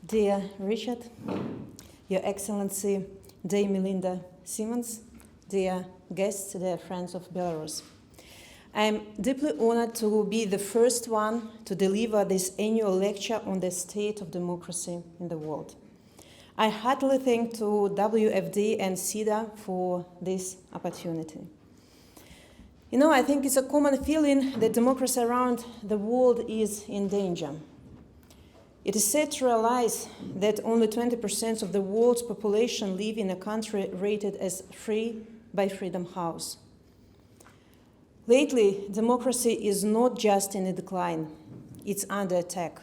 Dear Richard, Your Excellency, dear Melinda Simons, dear guests, dear friends of Belarus. I am deeply honored to be the first one to deliver this annual lecture on the state of democracy in the world. I heartily thank to WFD and SIDA for this opportunity. I think it's a common feeling that democracy around the world is in danger. It is sad to realize that only 20% of the world's population live in a country rated as free by Freedom House. Lately, democracy is not just in a decline, it's under attack.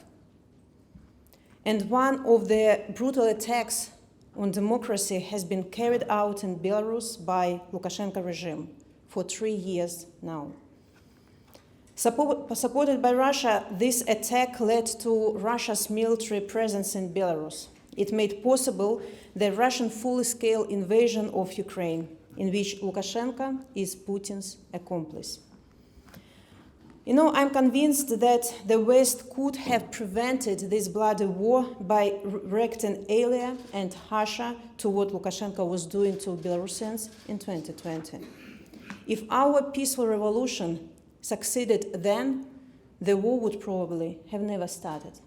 And one of the brutal attacks on democracy has been carried out in Belarus by Lukashenko regime for 3 years now. Supported by Russia, this attack led to Russia's military presence in Belarus. It made possible the Russian full-scale invasion of Ukraine, in which Lukashenko is Putin's accomplice. I'm convinced that the West could have prevented this bloody war by reacting earlier and harsher to what Lukashenko was doing to Belarusians in 2020. If our peaceful revolution succeeded then, the war would probably have never started.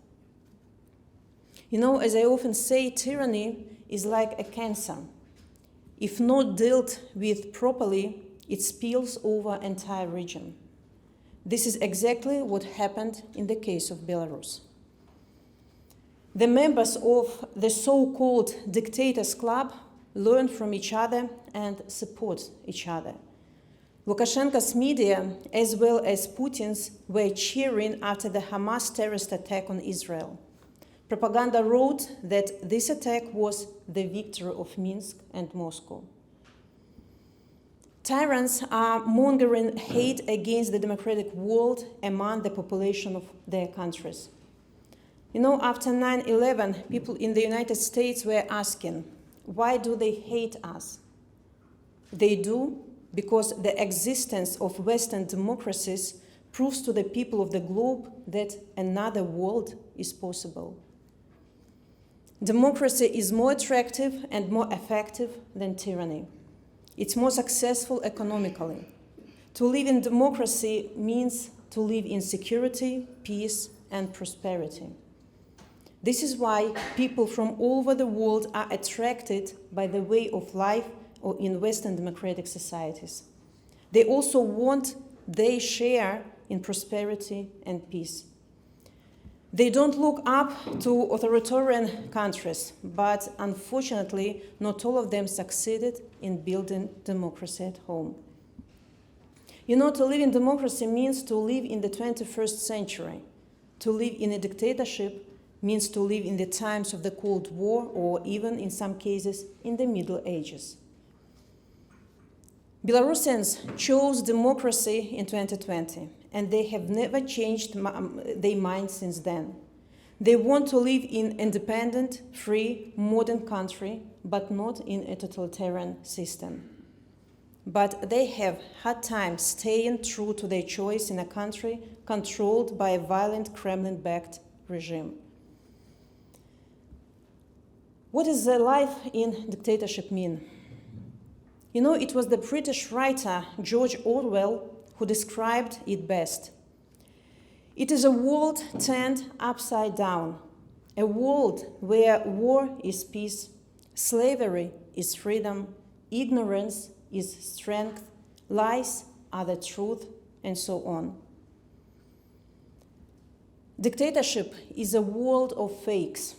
As I often say, tyranny is like a cancer. If not dealt with properly, it spills over entire region. This is exactly what happened in the case of Belarus. The members of the so-called Dictators Club learn from each other and support each other. Lukashenko's media, as well as Putin's, were cheering after the Hamas terrorist attack on Israel. Propaganda wrote that this attack was the victory of Minsk and Moscow. Tyrants are mongering hate against the democratic world among the population of their countries. After 9/11, people in the United States were asking, why do they hate us? They do because the existence of Western democracies proves to the people of the globe that another world is possible. Democracy is more attractive and more effective than tyranny. It's more successful economically. To live in democracy means to live in security, peace, and prosperity. This is why people from all over the world are attracted by the way of life or in Western democratic societies. They also want their share in prosperity and peace. They don't look up to authoritarian countries, but unfortunately, not all of them succeeded in building democracy at home. To live in democracy means to live in the 21st century. To live in a dictatorship means to live in the times of the Cold War or even, in some cases, in the Middle Ages. Belarusians chose democracy in 2020, and they have never changed their mind since then. They want to live in an independent, free, modern country, but not in a totalitarian system. But they have hard time staying true to their choice in a country controlled by a violent Kremlin-backed regime. What does life in dictatorship mean? It was the British writer George Orwell who described it best. It is a world turned upside down, a world where war is peace, slavery is freedom, ignorance is strength, lies are the truth, and so on. Dictatorship is a world of fakes.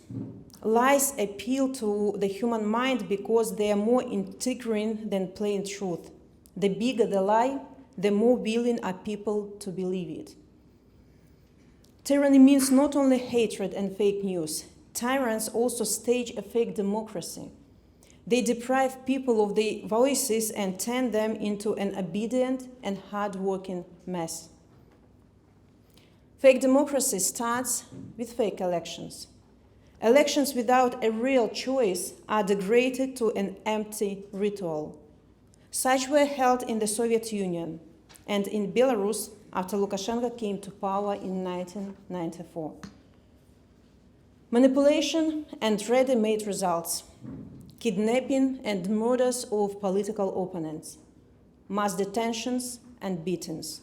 Lies appeal to the human mind because they are more intriguing than plain truth. The bigger the lie, the more willing are people to believe it. Tyranny means not only hatred and fake news. Tyrants also stage a fake democracy. They deprive people of their voices and turn them into an obedient and hard-working mass. Fake democracy starts with fake elections. Elections without a real choice are degraded to an empty ritual. Such were held in the Soviet Union and in Belarus after Lukashenko came to power in 1994. Manipulation and ready-made results, kidnapping and murders of political opponents, mass detentions and beatings.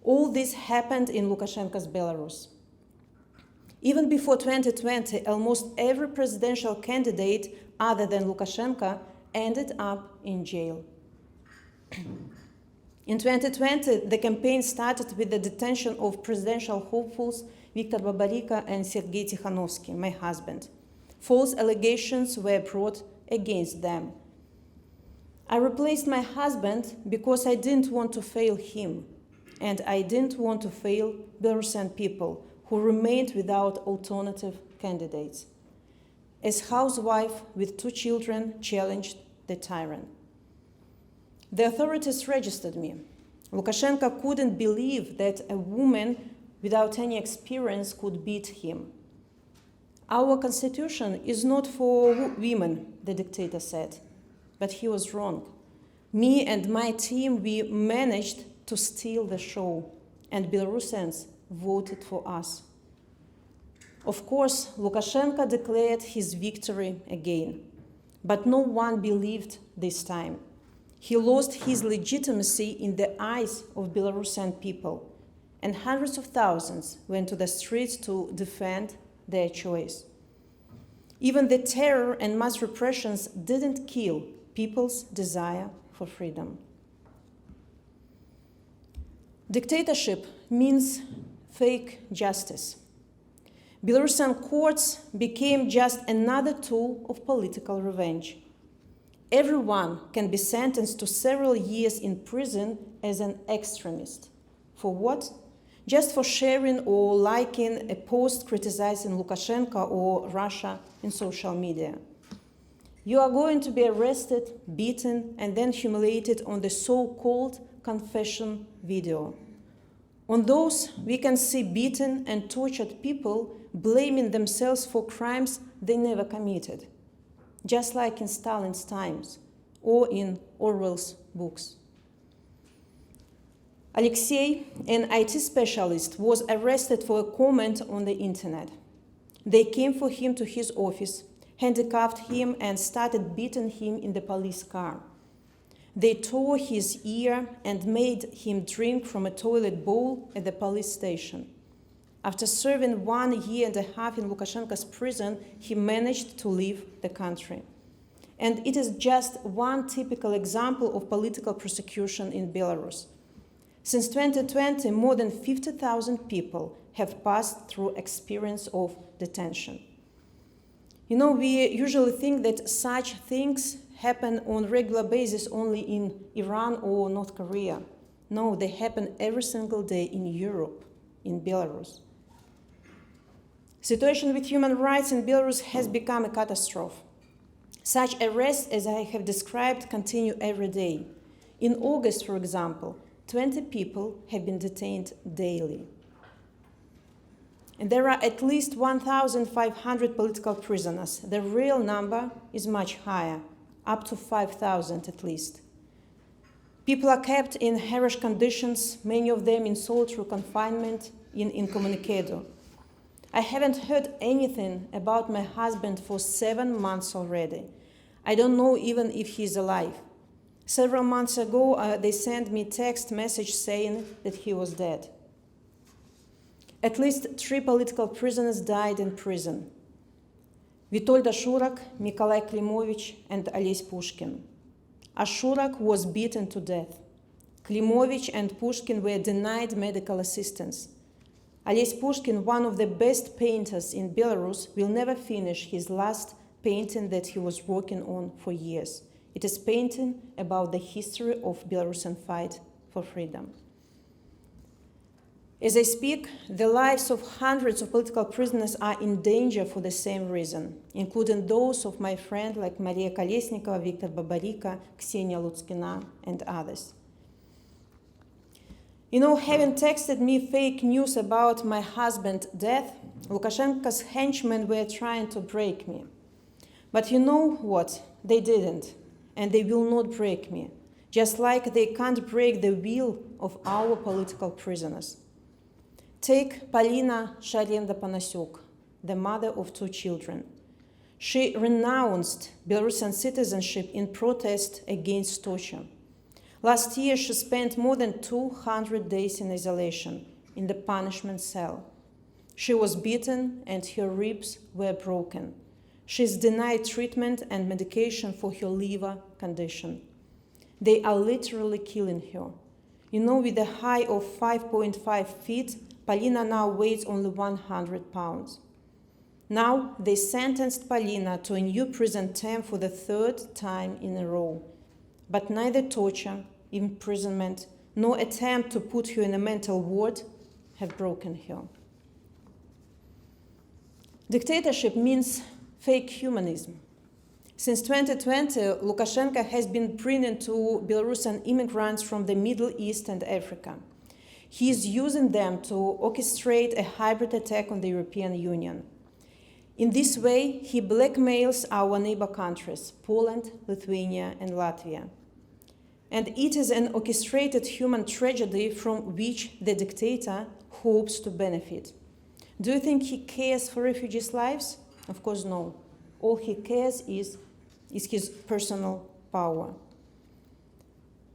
All this happened in Lukashenko's Belarus. Even before 2020, almost every presidential candidate other than Lukashenko ended up in jail. In 2020, the campaign started with the detention of presidential hopefuls Viktor Babarika and Sergei Tsikhanouskaya, my husband. False allegations were brought against them. I replaced my husband because I didn't want to fail him, and I didn't want to fail Belarusian people who remained without alternative candidates. As housewife with 2 children challenged the tyrant. The authorities registered me. Lukashenko couldn't believe that a woman without any experience could beat him. Our constitution is not for women, the dictator said, but he was wrong. Me and my team, we managed to steal the show, and Belarusians voted for us. Of course, Lukashenko declared his victory again, but no one believed this time. He lost his legitimacy in the eyes of Belarusian people, and hundreds of thousands went to the streets to defend their choice. Even the terror and mass repressions didn't kill people's desire for freedom. Dictatorship means fake justice. Belarusian courts became just another tool of political revenge. Everyone can be sentenced to several years in prison as an extremist. For what? Just for sharing or liking a post criticizing Lukashenko or Russia in social media. You are going to be arrested, beaten, and then humiliated on the so-called confession video. On those, we can see beaten and tortured people blaming themselves for crimes they never committed, just like in Stalin's times or in Orwell's books. Alexei, an IT specialist, was arrested for a comment on the internet. They came for him to his office, handcuffed him, and started beating him in the police car. They tore his ear and made him drink from a toilet bowl at the police station. After serving 1.5 years in Lukashenko's prison, he managed to leave the country. And it is just one typical example of political persecution in Belarus. Since 2020, more than 50,000 people have passed through experience of detention. You know, we usually think that such things happen on a regular basis only in Iran or North Korea. No, they happen every single day in Europe, in Belarus. Situation with human rights in Belarus has become a catastrophe. Such arrests as I have described continue every day. In August, for example, 20 people have been detained daily. And there are at least 1,500 political prisoners. The real number is much higher, up to 5,000 at least. People are kept in harsh conditions, many of them in solitary confinement in incommunicado. I haven't heard anything about my husband for 7 months already. I don't know even if he's alive. Several months ago, they sent me a text message saying that he was dead. At least 3 political prisoners died in prison. Witold Ashurak, Nikolai Klimovich, and Ales Pushkin. Ashurak was beaten to death. Klimovich and Pushkin were denied medical assistance. Ales Pushkin, one of the best painters in Belarus, will never finish his last painting that he was working on for years. It is painting about the history of Belarusian fight for freedom. As I speak, the lives of hundreds of political prisoners are in danger for the same reason, including those of my friends like Maria Kolesnikova, Viktor Babarika, Ksenia Lutskina, and others. You know, having texted me fake news about my husband's death, Lukashenko's henchmen were trying to break me. But you know what? They didn't, and they will not break me, just like they can't break the will of our political prisoners. Take Polina Sharenda-Panasiuk, the mother of 2 children. She renounced Belarusian citizenship in protest against torture. Last year, she spent more than 200 days in isolation in the punishment cell. She was beaten and her ribs were broken. She is denied treatment and medication for her liver condition. They are literally killing her. You know, with a height of 5.5 feet, Polina now weighs only 100 pounds. Now they sentenced Polina to a new prison term for the 3rd time in a row. But neither torture, imprisonment, nor attempt to put her in a mental ward have broken her. Dictatorship means fake humanism. Since 2020, Lukashenko has been bringing to Belarusian immigrants from the Middle East and Africa. He is using them to orchestrate a hybrid attack on the European Union. In this way, he blackmails our neighbor countries, Poland, Lithuania, and Latvia. And it is an orchestrated human tragedy from which the dictator hopes to benefit. Do you think he cares for refugees' lives? Of course, no. All he cares is his personal power.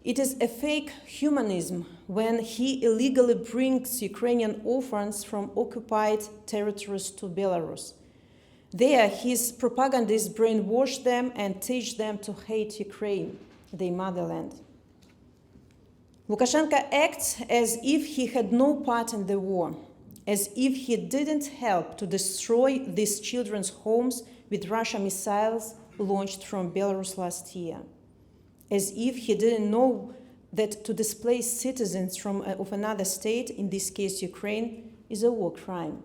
It is a fake humanism when he illegally brings Ukrainian orphans from occupied territories to Belarus. There, his propagandists brainwash them and teach them to hate Ukraine, their motherland. Lukashenko acts as if he had no part in the war, as if he didn't help to destroy these children's homes with Russian missiles launched from Belarus last year, as if he didn't know that to displace citizens of another state, in this case Ukraine, is a war crime.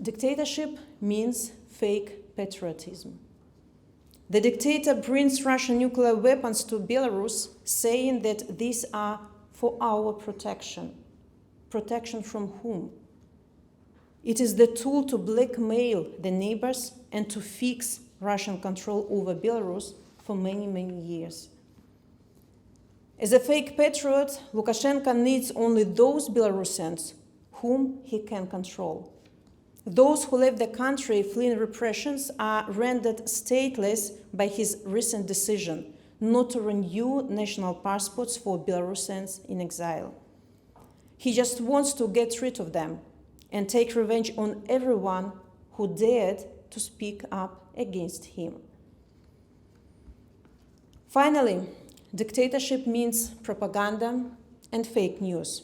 Dictatorship means fake patriotism. The dictator brings Russian nuclear weapons to Belarus, saying that these are for our protection. Protection from whom? It is the tool to blackmail the neighbors and to fix Russian control over Belarus for many, many years. As a fake patriot, Lukashenko needs only those Belarusians whom he can control. Those who left the country fleeing repressions are rendered stateless by his recent decision not to renew national passports for Belarusians in exile. He just wants to get rid of them and take revenge on everyone who dared to speak up against him. Finally, dictatorship means propaganda and fake news.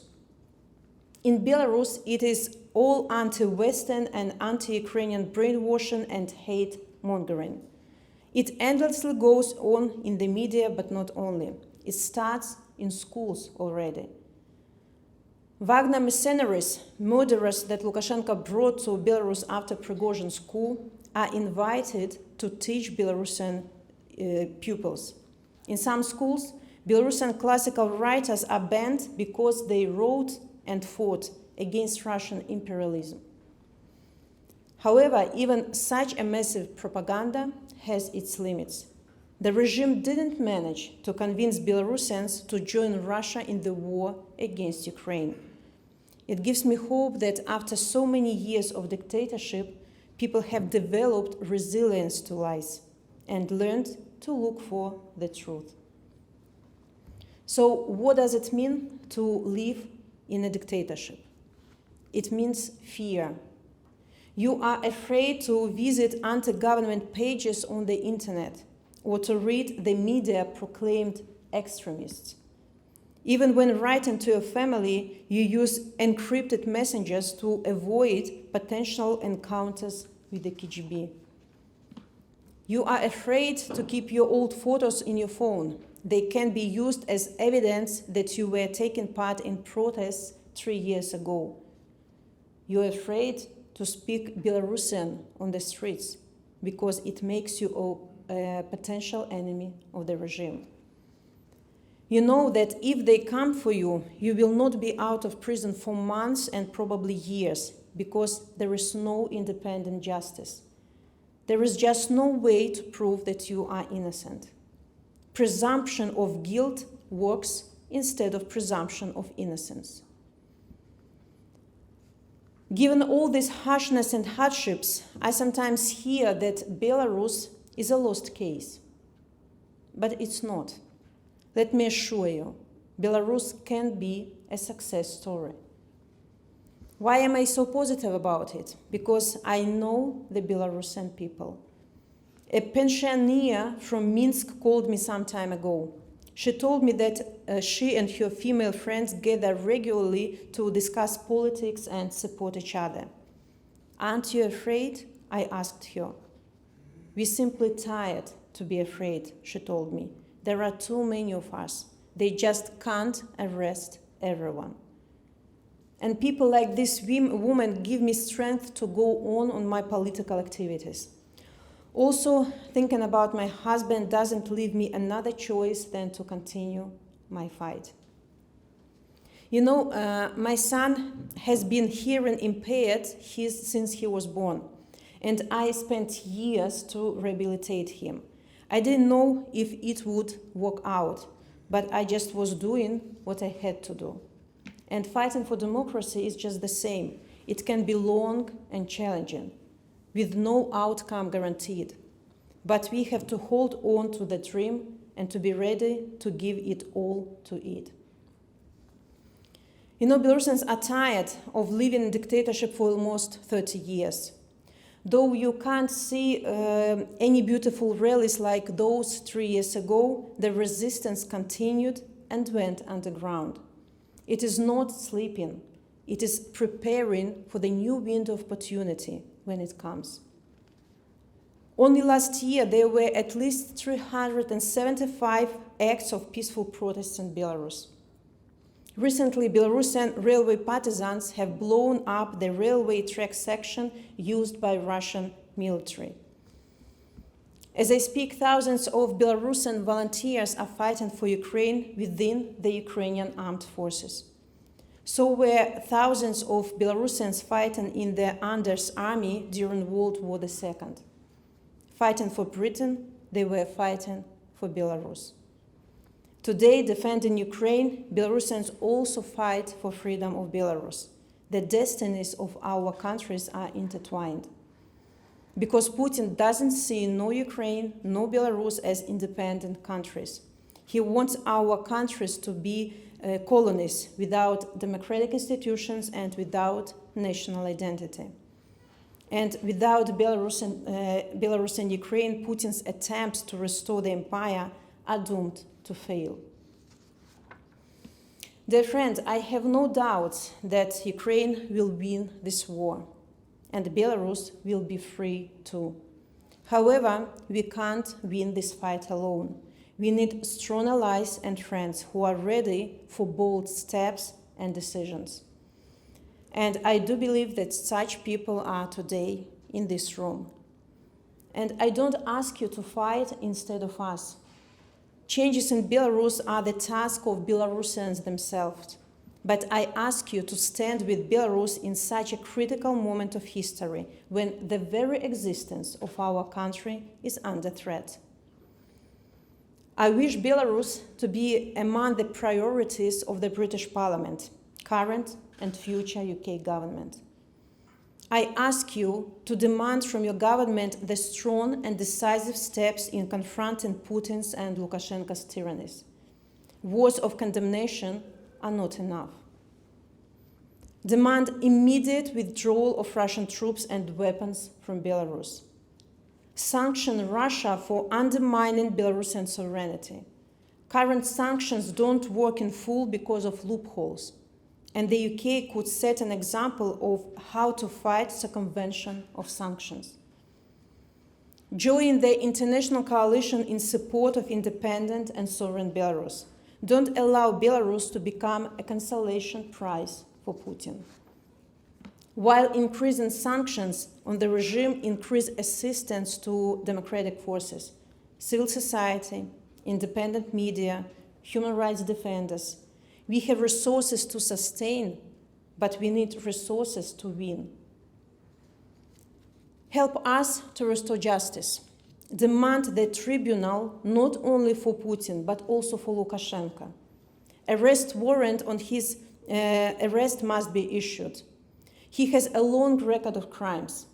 In Belarus, it is all anti-Western and anti-Ukrainian brainwashing and hate-mongering. It endlessly goes on in the media, but not only. It starts in schools already. Wagner mercenaries, murderers that Lukashenko brought to Belarus after Prigozhin's coup, are invited to teach Belarusian pupils. In some schools, Belarusian classical writers are banned because they wrote and fought against Russian imperialism. However, even such a massive propaganda has its limits. The regime didn't manage to convince Belarusians to join Russia in the war against Ukraine. It gives me hope that after so many years of dictatorship, people have developed resilience to lies and learned to look for the truth. So what does it mean to live in a dictatorship? It means fear. You are afraid to visit anti-government pages on the internet or to read the media proclaimed extremists. Even when writing to your family, you use encrypted messages to avoid potential encounters with the KGB. You are afraid to keep your old photos in your phone. They can be used as evidence that you were taking part in protests 3 years ago. You're afraid to speak Belarusian on the streets because it makes you a potential enemy of the regime. You know that if they come for you, you will not be out of prison for months and probably years because there is no independent justice. There is just no way to prove that you are innocent. Presumption of guilt works instead of presumption of innocence. Given all this harshness and hardships, I sometimes hear that Belarus is a lost case. But it's not. Let me assure you, Belarus can be a success story. Why am I so positive about it? Because I know the Belarusian people. A pensioner from Minsk called me some time ago. She told me that she and her female friends gather regularly to discuss politics and support each other. Aren't you afraid? I asked her. We're simply tired to be afraid, she told me. There are too many of us. They just can't arrest everyone. And people like this woman give me strength to go on my political activities. Also, thinking about my husband doesn't leave me another choice than to continue my fight. You know, my son has been hearing impaired since he was born, and I spent years to rehabilitate him. I didn't know if it would work out, but I just was doing what I had to do. And fighting for democracy is just the same. It can be long and challenging, with no outcome guaranteed. But we have to hold on to the dream and to be ready to give it all to it. You know, Belarusians are tired of living in dictatorship for almost 30 years. Though you can't see any beautiful rallies like those 3 years ago, the resistance continued and went underground. It is not sleeping. It is preparing for the new window of opportunity when it comes. Only last year, there were at least 375 acts of peaceful protests in Belarus. Recently, Belarusian railway partisans have blown up the railway track section used by Russian military. As I speak, thousands of Belarusian volunteers are fighting for Ukraine within the Ukrainian armed forces. So were thousands of Belarusians fighting in the Anders army during World War II. Fighting for Britain, they were fighting for Belarus. Today, defending Ukraine, Belarusians also fight for freedom of Belarus. The destinies of our countries are intertwined. Because Putin doesn't see no Ukraine, no Belarus as independent countries. He wants our countries to be colonies without democratic institutions and without national identity. And without Belarus and Ukraine, Putin's attempts to restore the empire are doomed to fail. Dear friends, I have no doubts that Ukraine will win this war, and Belarus will be free too. However, we can't win this fight alone. We need strong allies and friends who are ready for bold steps and decisions. And I do believe that such people are today in this room. And I don't ask you to fight instead of us. Changes in Belarus are the task of Belarusians themselves. But I ask you to stand with Belarus in such a critical moment of history when the very existence of our country is under threat. I wish Belarus to be among the priorities of the British Parliament, current and future UK government. I ask you to demand from your government the strong and decisive steps in confronting Putin's and Lukashenko's tyrannies. Words of condemnation are not enough. Demand immediate withdrawal of Russian troops and weapons from Belarus. Sanction Russia for undermining Belarusian sovereignty. Current sanctions don't work in full because of loopholes, and the UK could set an example of how to fight circumvention of sanctions. Join the international coalition in support of independent and sovereign Belarus. Don't allow Belarus to become a consolation prize for Putin. While increasing sanctions on the regime, increase assistance to democratic forces, civil society, independent media, human rights defenders. We have resources to sustain, but we need resources to win. Help us to restore justice. Demand the tribunal not only for Putin, but also for Lukashenko. Arrest warrant on his arrest must be issued. He has a long record of crimes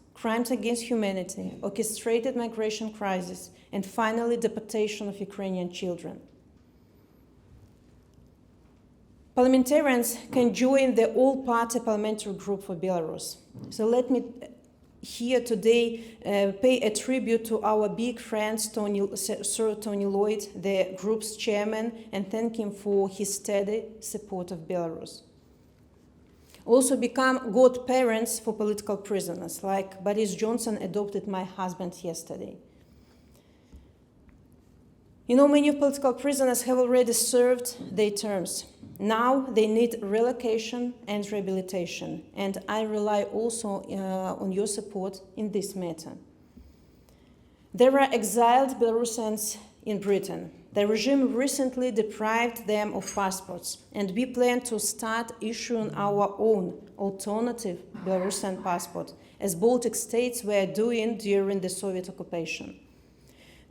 against humanity, orchestrated migration crisis, and finally deportation of Ukrainian children. Parliamentarians can join the all-party parliamentary group for Belarus. So let me here today pay a tribute to our big friend Sir Tony Lloyd, the group's chairman, and thank him for his steady support of Belarus. Also become godparents for political prisoners, like Boris Johnson adopted my husband yesterday. You know, many political prisoners have already served their terms. Now they need relocation and rehabilitation, and I rely also on your support in this matter. There are exiled Belarusians in Britain. The regime recently deprived them of passports, and we plan to start issuing our own alternative Belarusian passport, as Baltic states were doing during the Soviet occupation.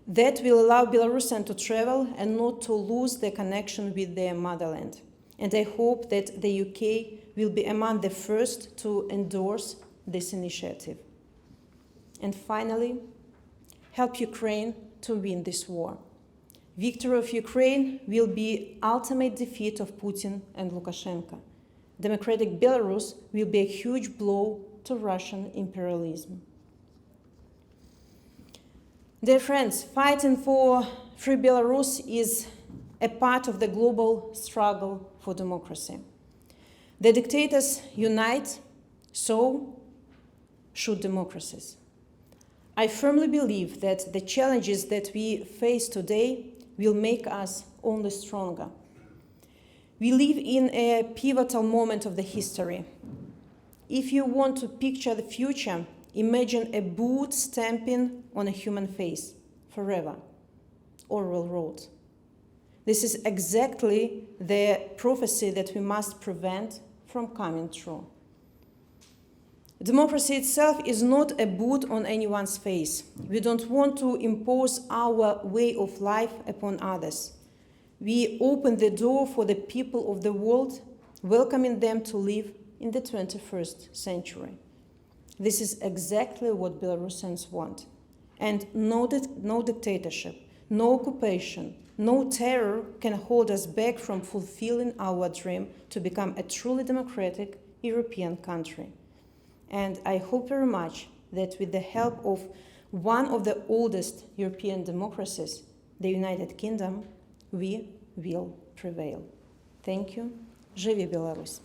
That will allow Belarusians to travel and not to lose their connection with their motherland. And I hope that the UK will be among the first to endorse this initiative. And finally, help Ukraine to win this war. Victory of Ukraine will be ultimate defeat of Putin and Lukashenko. Democratic Belarus will be a huge blow to Russian imperialism. Dear friends, fighting for free Belarus is a part of the global struggle for democracy. The dictators unite, so should democracies. I firmly believe that the challenges that we face today will make us only stronger. We live in a pivotal moment of the history. If you want to picture the future, imagine a boot stamping on a human face forever. Orwell wrote. This is exactly the prophecy that we must prevent from coming true. Democracy itself is not a boot on anyone's face. We don't want to impose our way of life upon others. We open the door for the people of the world, welcoming them to live in the 21st century. This is exactly what Belarusians want. And no dictatorship, no occupation, no terror can hold us back from fulfilling our dream to become a truly democratic European country. And I hope very much that with the help of one of the oldest European democracies, the United Kingdom, we will prevail. Thank you. Живи Беларусь!